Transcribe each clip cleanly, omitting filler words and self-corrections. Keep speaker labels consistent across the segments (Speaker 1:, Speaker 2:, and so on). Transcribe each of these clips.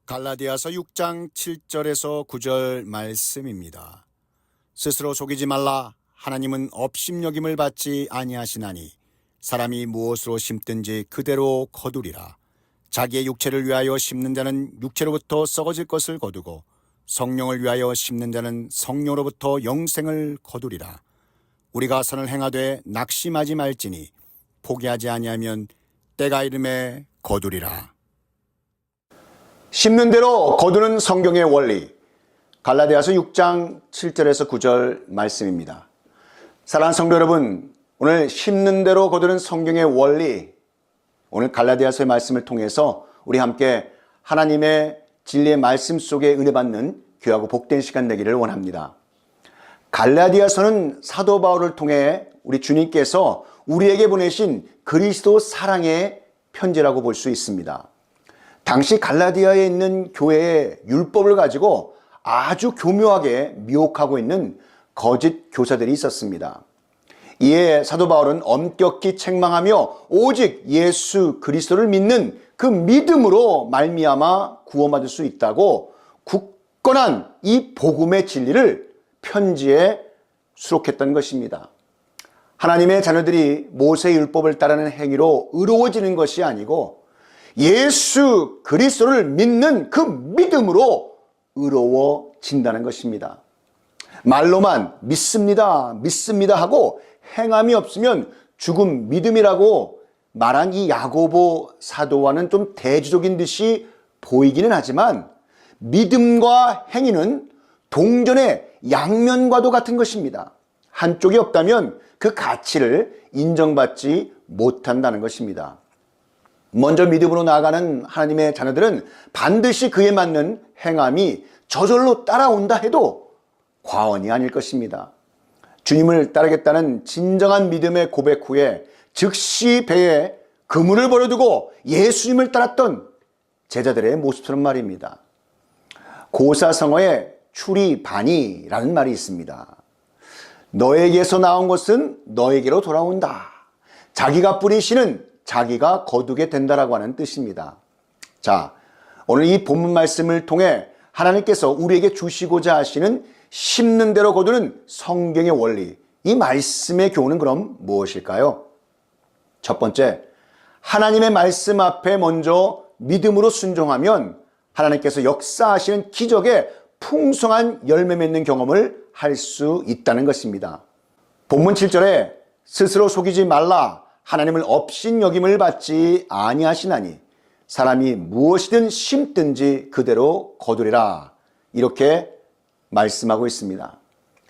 Speaker 1: 갈라디아서 6장 7절에서 9절 말씀입니다. 스스로 속이지 말라. 하나님은 업심여김을 받지 아니하시나니 사람이 무엇으로 심든지 그대로 거두리라. 자기의 육체를 위하여 심는 자는 육체로부터 썩어질 것을 거두고 성령을 위하여 심는 자는 성령으로부터 영생을 거두리라. 우리가 선을 행하되 낙심하지 말지니 포기하지 아니하면 때가 이름에 거두리라. 심는 대로 거두는 성경의 원리, 갈라디아서 6장 7절에서 9절 말씀입니다. 사랑하는 성도 여러분, 오늘 심는 대로 거두는 성경의 원리, 오늘 갈라디아서의 말씀을 통해서 우리 함께 하나님의 진리의 말씀 속에 은혜 받는 귀하고 복된 시간 되기를 원합니다. 갈라디아서는 사도 바울을 통해 우리 주님께서 우리에게 보내신 그리스도 사랑의 편지라고 볼 수 있습니다. 당시 갈라디아에 있는 교회의 율법을 가지고 아주 교묘하게 미혹하고 있는 거짓 교사들이 있었습니다. 이에 사도 바울은 엄격히 책망하며 오직 예수 그리스도를 믿는 그 믿음으로 말미암아 구원받을 수 있다고 굳건한 이 복음의 진리를 편지에 수록했던 것입니다. 하나님의 자녀들이 모세의 율법을 따르는 행위로 의로워지는 것이 아니고 예수 그리스도를 믿는 그 믿음으로 의로워진다는 것입니다. 말로만 믿습니다, 믿습니다 하고 행함이 없으면 죽은 믿음이라고 말한 이 야고보 사도와는 좀 대조적인 듯이 보이기는 하지만 믿음과 행위는 동전의 양면과도 같은 것입니다. 한쪽이 없다면 그 가치를 인정받지 못한다는 것입니다. 먼저 믿음으로 나아가는 하나님의 자녀들은 반드시 그에 맞는 행함이 저절로 따라온다 해도 과언이 아닐 것입니다. 주님을 따르겠다는 진정한 믿음의 고백 후에 즉시 배에 그물을 버려두고 예수님을 따랐던 제자들의 모습처럼 말입니다. 고사성어에 출이반이라는 말이 있습니다. 너에게서 나온 것은 너에게로 돌아온다. 자기가 뿌린 씨는 자기가 거두게 된다라고 하는 뜻입니다. 자, 오늘 이 본문 말씀을 통해 하나님께서 우리에게 주시고자 하시는 심는 대로 거두는 성경의 원리, 이 말씀의 교훈은 그럼 무엇일까요? 첫 번째, 하나님의 말씀 앞에 먼저 믿음으로 순종하면 하나님께서 역사하시는 기적의 풍성한 열매 맺는 경험을 할 수 있다는 것입니다. 본문 7절에 스스로 속이지 말라. 하나님을 업신여김을 받지 아니하시나니 사람이 무엇이든 심든지 그대로 거두리라. 이렇게 말씀하고 있습니다.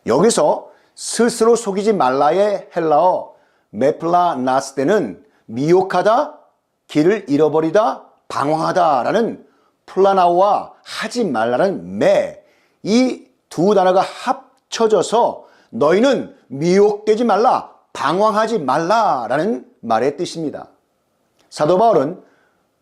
Speaker 1: 여기서 스스로 속이지 말라의 헬라어 메플라나스테는 미혹하다, 길을 잃어버리다, 방황하다라는 플라나오와 하지 말라는 이 두 단어가 합쳐져서 너희는 미혹되지 말라, 방황하지 말라라는 말의 뜻입니다. 사도 바울은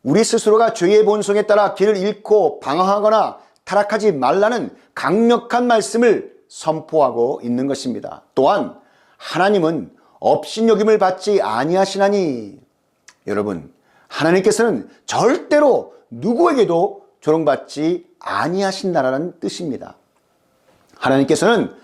Speaker 1: 우리 스스로가 죄의 본성에 따라 길을 잃고 방황하거나 타락하지 말라는 강력한 말씀을 선포하고 있는 것입니다. 또한 하나님은 업신여김을 받지 아니하시나니, 여러분, 하나님께서는 절대로 누구에게도 조롱받지 아니하신다라는 뜻입니다. 하나님께서는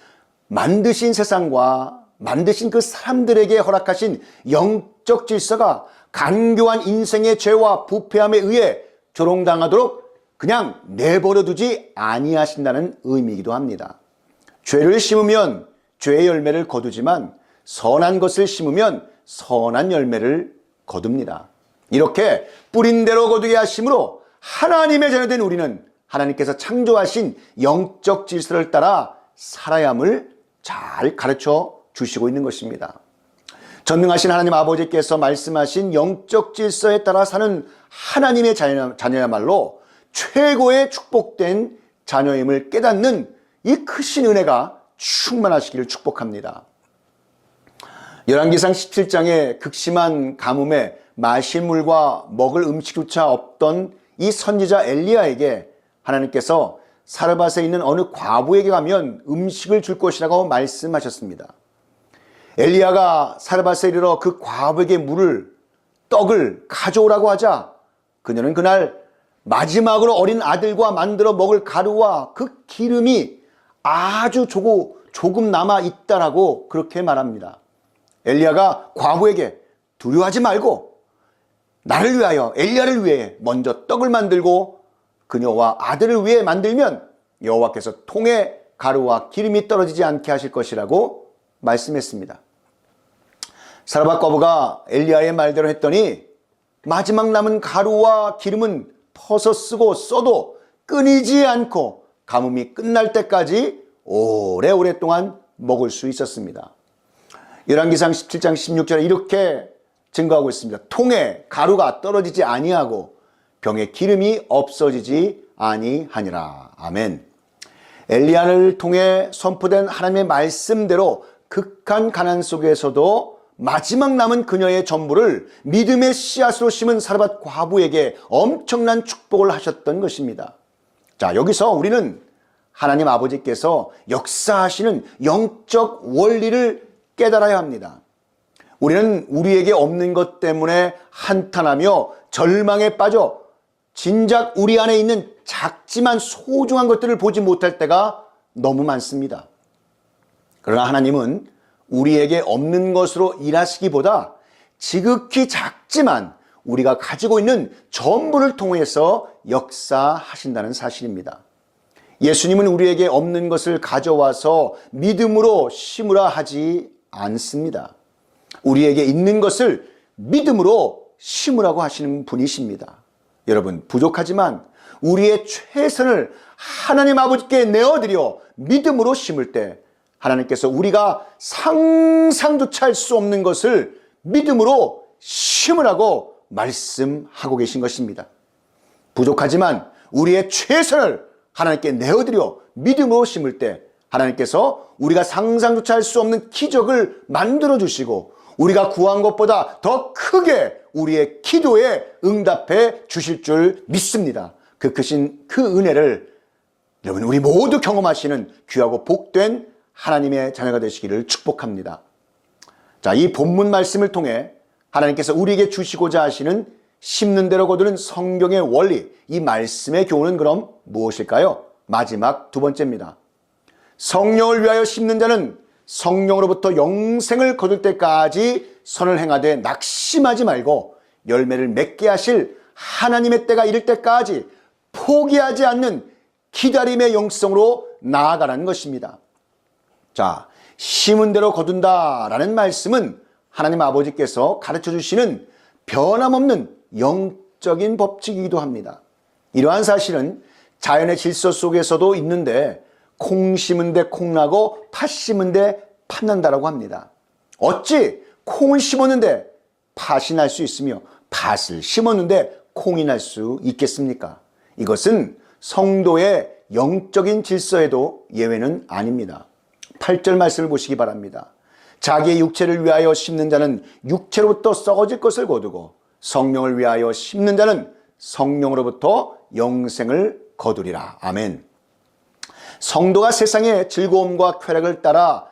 Speaker 1: 만드신 세상과 만드신 그 사람들에게 허락하신 영적 질서가 간교한 인생의 죄와 부패함에 의해 조롱당하도록 그냥 내버려 두지 아니하신다는 의미이기도 합니다. 죄를 심으면 죄의 열매를 거두지만 선한 것을 심으면 선한 열매를 거둡니다. 이렇게 뿌린 대로 거두게 하심으로 하나님의 자녀된 우리는 하나님께서 창조하신 영적 질서를 따라 살아야 함을 잘 가르쳐 주시고 있는 것입니다. 전능하신 하나님 아버지께서 말씀하신 영적 질서에 따라 사는 하나님의 자녀야말로 최고의 축복된 자녀임을 깨닫는 이 크신 은혜가 충만하시기를 축복합니다. 열왕기상 17장에 극심한 가뭄에 마실 물과 먹을 음식조차 없던 이 선지자 엘리야에게 하나님께서 사르밧에 있는 어느 과부에게 가면 음식을 줄 것이라고 말씀하셨습니다. 엘리야가 사르밧에 이르러 그 과부에게 떡을 가져오라고 하자 그녀는 그날 마지막으로 어린 아들과 만들어 먹을 가루와 그 기름이 아주 조금 남아 있다라고 그렇게 말합니다. 엘리야가 과부에게 두려워하지 말고 나를 위하여, 엘리야를 위해 먼저 떡을 만들고 그녀와 아들을 위해 만들면 여호와께서 통에 가루와 기름이 떨어지지 않게 하실 것이라고 말씀했습니다. 사르밧 과부가 엘리야의 말대로 했더니 마지막 남은 가루와 기름은 퍼서 쓰고 써도 끊이지 않고 가뭄이 끝날 때까지 오래오랫동안 먹을 수 있었습니다. 열왕기상 17장 16절에 이렇게 증거하고 있습니다. 통에 가루가 떨어지지 아니하고 병에 기름이 없어지지 아니하니라. 아멘. 엘리야를 통해 선포된 하나님의 말씀대로 극한 가난 속에서도 마지막 남은 그녀의 전부를 믿음의 씨앗으로 심은 사르밧 과부에게 엄청난 축복을 하셨던 것입니다. 자, 여기서 우리는 하나님 아버지께서 역사하시는 영적 원리를 깨달아야 합니다. 우리는 우리에게 없는 것 때문에 한탄하며 절망에 빠져 진작 우리 안에 있는 작지만 소중한 것들을 보지 못할 때가 너무 많습니다. 그러나 하나님은 우리에게 없는 것으로 일하시기보다 지극히 작지만 우리가 가지고 있는 전부를 통해서 역사하신다는 사실입니다. 예수님은 우리에게 없는 것을 가져와서 믿음으로 심으라 하지 않습니다. 우리에게 있는 것을 믿음으로 심으라고 하시는 분이십니다. 여러분, 부족하지만 우리의 최선을 하나님 아버지께 내어드려 믿음으로 심을 때 하나님께서 우리가 상상조차 할 수 없는 것을 믿음으로 심으라고 말씀하고 계신 것입니다. 부족하지만 우리의 최선을 하나님께 내어드려 믿음으로 심을 때 하나님께서 우리가 상상조차 할 수 없는 기적을 만들어 주시고 우리가 구한 것보다 더 크게 우리의 기도에 응답해 주실 줄 믿습니다. 그 크신 그 은혜를 여러분 우리 모두 경험하시는 귀하고 복된 하나님의 자녀가 되시기를 축복합니다. 자, 이 본문 말씀을 통해 하나님께서 우리에게 주시고자 하시는 심는 대로 거두는 성경의 원리, 이 말씀의 교훈은 그럼 무엇일까요? 마지막 두 번째입니다. 성령을 위하여 심는 자는 성령으로부터 영생을 거둘 때까지 선을 행하되 낙심하지 말고 열매를 맺게 하실 하나님의 때가 이를 때까지 포기하지 않는 기다림의 영성으로 나아가라는 것입니다. 자, 심은 대로 거둔다라는 말씀은 하나님 아버지께서 가르쳐 주시는 변함없는 영적인 법칙이기도 합니다. 이러한 사실은 자연의 질서 속에서도 있는데 콩 심은 데 콩 나고 팥 심은 데 팥 난다라고 합니다. 어찌 콩을 심었는데 팥이 날 수 있으며 팥을 심었는데 콩이 날 수 있겠습니까? 이것은 성도의 영적인 질서에도 예외는 아닙니다. 8절 말씀을 보시기 바랍니다. 자기의 육체를 위하여 심는 자는 육체로부터 썩어질 것을 거두고 성령을 위하여 심는 자는 성령으로부터 영생을 거두리라. 아멘. 성도가 세상의 즐거움과 쾌락을 따라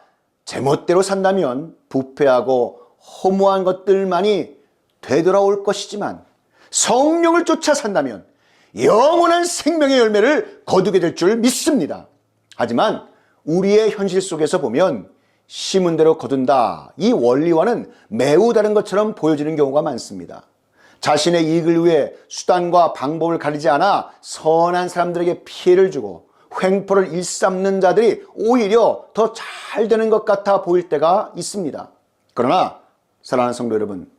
Speaker 1: 제멋대로 산다면 부패하고 허무한 것들만이 되돌아올 것이지만 성령을 쫓아 산다면 영원한 생명의 열매를 거두게 될 줄 믿습니다. 하지만 우리의 현실 속에서 보면 심은 대로 거둔다, 이 원리와는 매우 다른 것처럼 보여지는 경우가 많습니다. 자신의 이익을 위해 수단과 방법을 가리지 않아 선한 사람들에게 피해를 주고 횡포를 일삼는 자들이 오히려 더 잘 되는 것 같아 보일 때가 있습니다. 그러나 사랑하는 성도 여러분,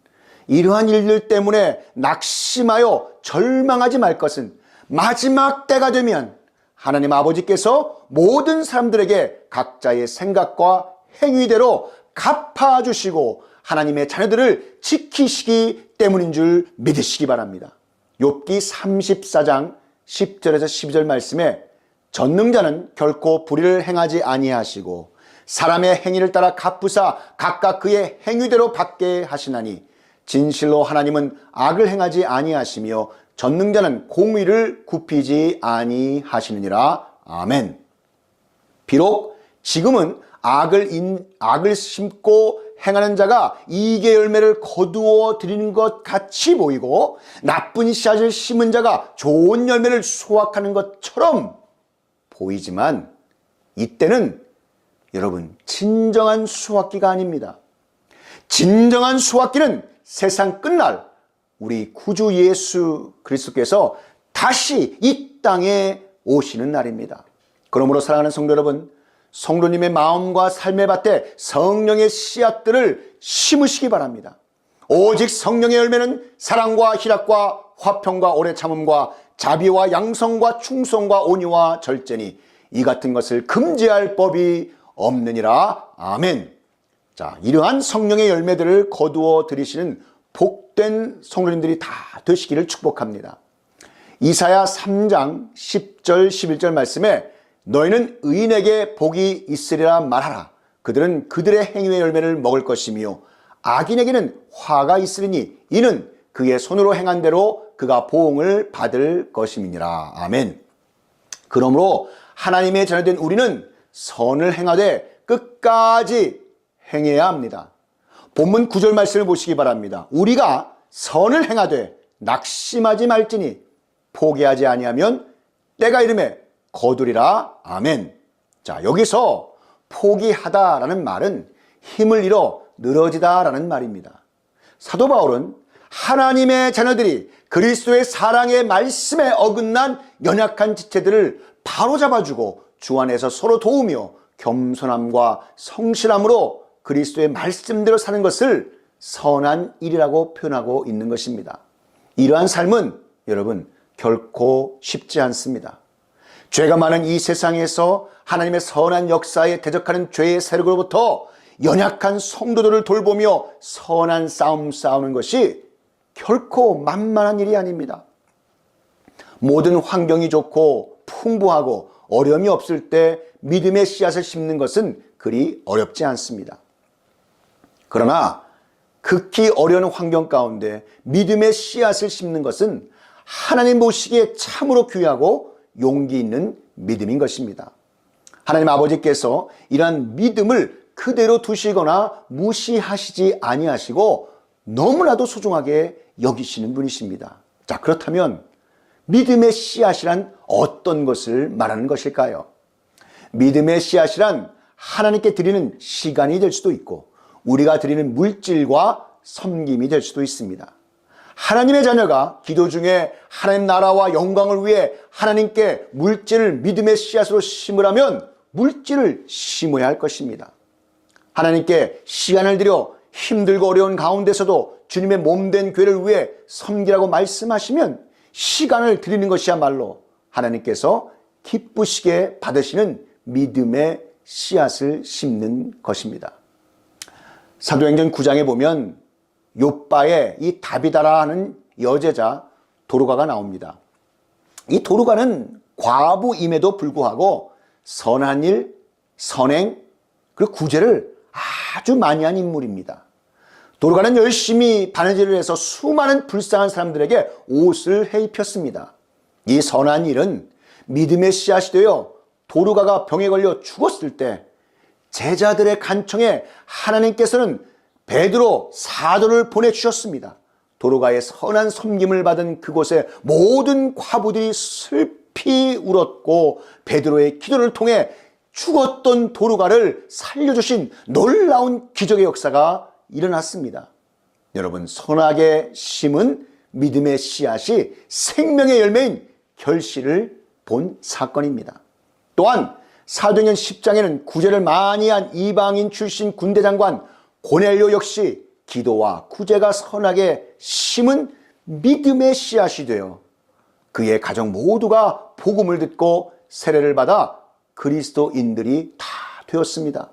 Speaker 1: 이러한 일들 때문에 낙심하여 절망하지 말 것은 마지막 때가 되면 하나님 아버지께서 모든 사람들에게 각자의 생각과 행위대로 갚아주시고 하나님의 자녀들을 지키시기 때문인 줄 믿으시기 바랍니다. 욥기 34장 10절에서 12절 말씀에 전능자는 결코 불의를 행하지 아니하시고 사람의 행위를 따라 갚으사 각각 그의 행위대로 받게 하시나니 진실로 하나님은 악을 행하지 아니하시며 전능자는 공의를 굽히지 아니하시느니라. 아멘. 비록 지금은 악을 심고 행하는 자가 이계 열매를 거두어 들이는 것 같이 보이고 나쁜 씨앗을 심은 자가 좋은 열매를 수확하는 것처럼 보이지만 이때는 여러분 진정한 수확기가 아닙니다. 진정한 수확기는 세상 끝날 우리 구주 예수 그리스도께서 다시 이 땅에 오시는 날입니다. 그러므로 사랑하는 성도 여러분, 성도님의 마음과 삶의 밭에 성령의 씨앗들을 심으시기 바랍니다. 오직 성령의 열매는 사랑과 희락과 화평과 오래 참음과 자비와 양성과 충성과 온유와 절제니 이 같은 것을 금지할 법이 없느니라. 아멘. 자, 이러한 성령의 열매들을 거두어 들이시는 복된 성도님들이 다 되시기를 축복합니다. 이사야 3장 10절 11절 말씀에 너희는 의인에게 복이 있으리라 말하라. 그들은 그들의 행위의 열매를 먹을 것이며 악인에게는 화가 있으리니 이는 그의 손으로 행한 대로 그가 보응을 받을 것임이니라. 아멘. 그러므로 하나님의 자녀된 우리는 선을 행하되 끝까지 행해야 합니다. 본문 9절 말씀을 보시기 바랍니다. 우리가 선을 행하되 낙심하지 말지니 포기하지 아니하면 때가 이르매 거두리라. 아멘. 자, 여기서 포기하다라는 말은 힘을 잃어 늘어지다라는 말입니다. 사도 바울은 하나님의 자녀들이 그리스도의 사랑의 말씀에 어긋난 연약한 지체들을 바로잡아주고 주 안에서 서로 도우며 겸손함과 성실함으로 그리스도의 말씀대로 사는 것을 선한 일이라고 표현하고 있는 것입니다. 이러한 삶은 여러분 결코 쉽지 않습니다. 죄가 많은 이 세상에서 하나님의 선한 역사에 대적하는 죄의 세력으로부터 연약한 성도들을 돌보며 선한 싸움 싸우는 것이 결코 만만한 일이 아닙니다. 모든 환경이 좋고 풍부하고 어려움이 없을 때 믿음의 씨앗을 심는 것은 그리 어렵지 않습니다. 그러나 극히 어려운 환경 가운데 믿음의 씨앗을 심는 것은 하나님 보시기에 참으로 귀하고 용기 있는 믿음인 것입니다. 하나님 아버지께서 이러한 믿음을 그대로 두시거나 무시하시지 아니하시고 너무나도 소중하게 여기시는 분이십니다. 자, 그렇다면 믿음의 씨앗이란 어떤 것을 말하는 것일까요? 믿음의 씨앗이란 하나님께 드리는 시간이 될 수도 있고 우리가 드리는 물질과 섬김이 될 수도 있습니다. 하나님의 자녀가 기도 중에 하나님 나라와 영광을 위해 하나님께 물질을 믿음의 씨앗으로 심으라면 물질을 심어야 할 것입니다. 하나님께 시간을 들여 힘들고 어려운 가운데서도 주님의 몸된 교회를 위해 섬기라고 말씀하시면 시간을 드리는 것이야말로 하나님께서 기쁘시게 받으시는 믿음의 씨앗을 심는 것입니다. 사도행전 9장에 보면 욥바의 이 다비다라는 여제자 도르가가 나옵니다. 이 도르가는 과부임에도 불구하고 선한 일, 선행, 그리고 구제를 아주 많이 한 인물입니다. 도르가는 열심히 바느질을 해서 수많은 불쌍한 사람들에게 옷을 해 입혔습니다. 이 선한 일은 믿음의 씨앗이 되어 도르가가 병에 걸려 죽었을 때 제자들의 간청에 하나님께서는 베드로 사도를 보내주셨습니다. 도르가의 선한 섬김을 받은 그곳에 모든 과부들이 슬피 울었고 베드로의 기도를 통해 죽었던 도르가를 살려주신 놀라운 기적의 역사가 일어났습니다. 여러분, 선하게 심은 믿음의 씨앗이 생명의 열매인 결실을 본 사건입니다. 또한 사도행전 10장에는 구제를 많이 한 이방인 출신 군대장관 고넬료 역시 기도와 구제가 선하게 심은 믿음의 씨앗이 되어 그의 가정 모두가 복음을 듣고 세례를 받아 그리스도인들이 다 되었습니다.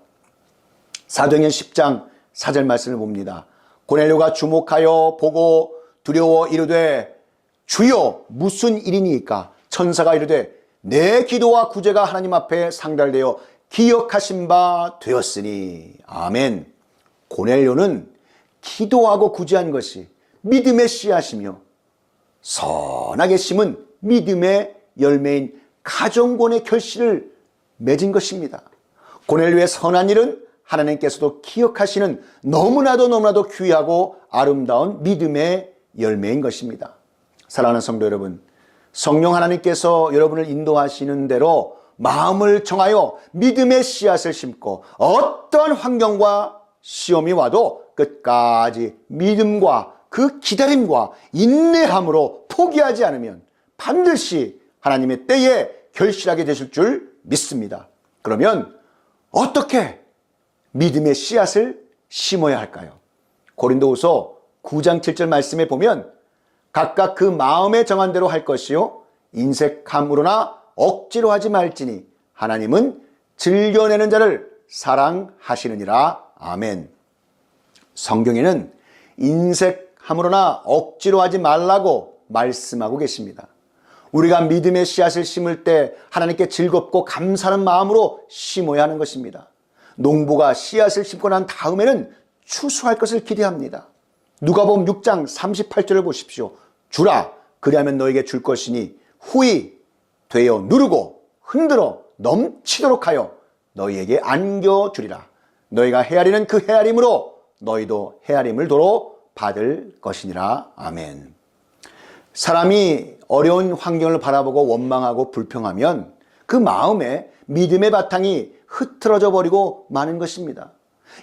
Speaker 1: 사도행전 10장 4절 말씀을 봅니다. 고넬료가 주목하여 보고 두려워 이르되 주여 무슨 일이니까? 천사가 이르되 내 기도와 구제가 하나님 앞에 상달되어 기억하신 바 되었으니. 아멘. 고넬료는 기도하고 구제한 것이 믿음의 씨앗이며 선하게 심은 믿음의 열매인 가정권의 결실을 맺은 것입니다. 고넬료의 선한 일은 하나님께서도 기억하시는 너무나도 귀하고 아름다운 믿음의 열매인 것입니다. 사랑하는 성도 여러분, 성령 하나님께서 여러분을 인도하시는 대로 마음을 정하여 믿음의 씨앗을 심고 어떠한 환경과 시험이 와도 끝까지 믿음과 그 기다림과 인내함으로 포기하지 않으면 반드시 하나님의 때에 결실하게 되실 줄 믿습니다. 그러면 어떻게 믿음의 씨앗을 심어야 할까요? 고린도후서 9장 7절 말씀에 보면 각각 그 마음에 정한 대로 할 것이요 인색함으로나 억지로 하지 말지니 하나님은 즐겨내는 자를 사랑하시느니라. 아멘. 성경에는 인색함으로나 억지로 하지 말라고 말씀하고 계십니다. 우리가 믿음의 씨앗을 심을 때 하나님께 즐겁고 감사하는 마음으로 심어야 하는 것입니다. 농부가 씨앗을 심고 난 다음에는 추수할 것을 기대합니다. 누가복음 6장 38절을 보십시오. 주라 그리하면 너에게 줄 것이니 후히 되어 누르고 흔들어 넘치도록 하여 너희에게 안겨주리라. 너희가 헤아리는 그 헤아림으로 너희도 헤아림을 도로 받을 것이니라. 아멘. 사람이 어려운 환경을 바라보고 원망하고 불평하면 그 마음에 믿음의 바탕이 흐트러져 버리고 마는 것입니다.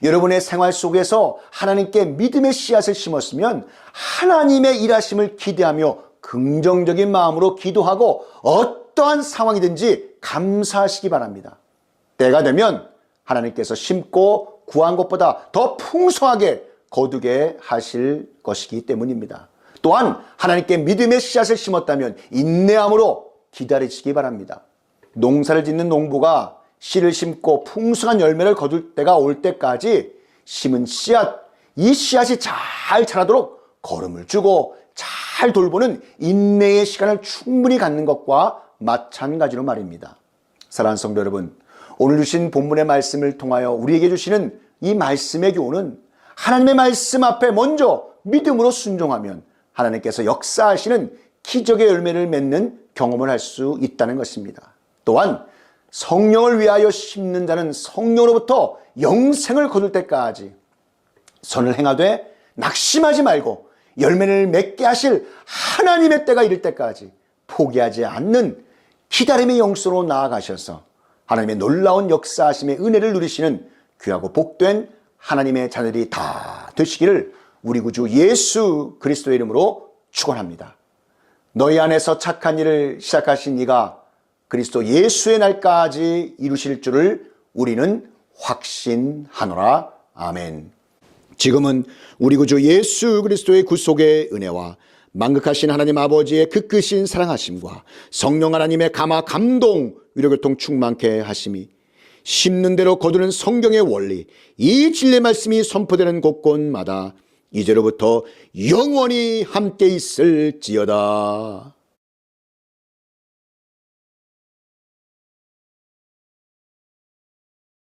Speaker 1: 여러분의 생활 속에서 하나님께 믿음의 씨앗을 심었으면 하나님의 일하심을 기대하며 긍정적인 마음으로 기도하고 어떠한 상황이든지 감사하시기 바랍니다. 때가 되면 하나님께서 심고 구한 것보다 더 풍성하게 거두게 하실 것이기 때문입니다. 또한 하나님께 믿음의 씨앗을 심었다면 인내함으로 기다리시기 바랍니다. 농사를 짓는 농부가 씨를 심고 풍성한 열매를 거둘 때가 올 때까지 심은 씨앗, 이 씨앗이 잘 자라도록 거름을 주고 잘 돌보는 인내의 시간을 충분히 갖는 것과 마찬가지로 말입니다. 사랑하는 성도 여러분, 오늘 주신 본문의 말씀을 통하여 우리에게 주시는 이 말씀의 교훈은 하나님의 말씀 앞에 먼저 믿음으로 순종하면 하나님께서 역사하시는 기적의 열매를 맺는 경험을 할 수 있다는 것입니다. 또한 성령을 위하여 심는 자는 성령으로부터 영생을 거둘 때까지 선을 행하되 낙심하지 말고 열매를 맺게 하실 하나님의 때가 이를 때까지 포기하지 않는 기다림의 영성으로 나아가셔서 하나님의 놀라운 역사하심의 은혜를 누리시는 귀하고 복된 하나님의 자녀들이 다 되시기를 우리 구주 예수 그리스도의 이름으로 축원합니다. 너희 안에서 착한 일을 시작하신 이가 그리스도 예수의 날까지 이루실 줄을 우리는 확신하노라. 아멘. 지금은 우리 구주 예수 그리스도의 구속의 은혜와 만극하신 하나님 아버지의 그 크신 사랑하심과 성령 하나님의 감화 감동 위로교통 충만케 하심이 심는 대로 거두는 성경의 원리, 이 진리의 말씀이 선포되는 곳곳마다 이제로부터 영원히 함께 있을지어다.